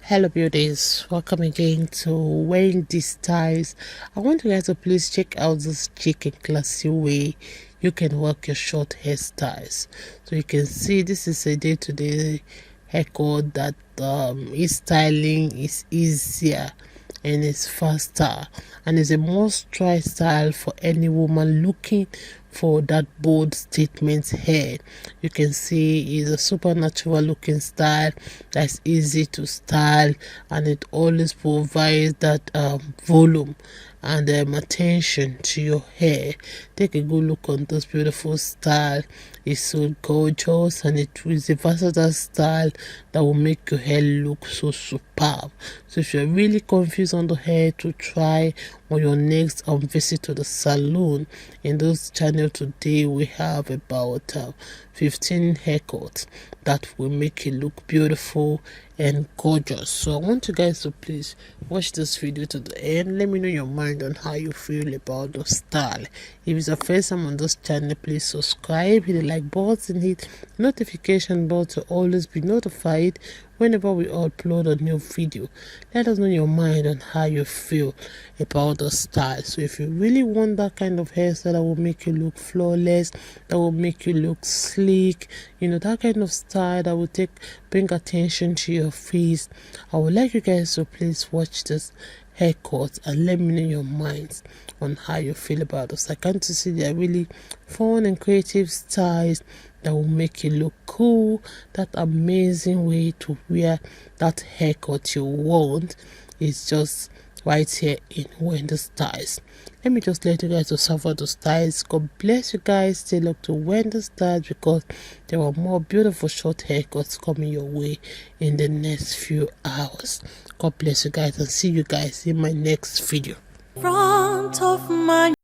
Hello beauties, welcome again to Wendy Styles. I want you guys to please check out this chic and classy way you can work your short hairstyles. So you can see this is a day-to-day haircut that is styling is easier and it's faster, and it's a must-try style for any woman looking for that bold statement hair. You can see it's a supernatural looking style that's easy to style, and it always provides that volume and attention to your hair. Take a good look on this beautiful style. It's so gorgeous, and it is a versatile style that will make your hair look so superb. So if you're really confused on the hair to try on your next visit to the salon, in this channel today we have about 15 haircuts that will make you look beautiful and gorgeous. So I want you guys to please watch this video to the end. Let me know your mind on how you feel about the style. If it's the first time on this channel, please subscribe, hit the like button, hit notification bell to always be notified whenever we upload a new video. Let us know your mind on how you feel about the style. So if you really want that kind of hairstyle that will make you look flawless, that will make you look sleek, you know, that kind of style that will bring attention to your face, I would like you guys to please watch this haircut and let me know your minds on how you feel about this. I can't see they are really fun and creative styles that will make you look cool. That amazing way to wear that haircut you want is just right here in Wendy Styles. Let me just let you guys to suffer the styles. God bless you guys. Stay look to Wendy Styles because there are more beautiful short haircuts coming your way in the next few hours. God bless you guys, and see you guys in my next video. Front of my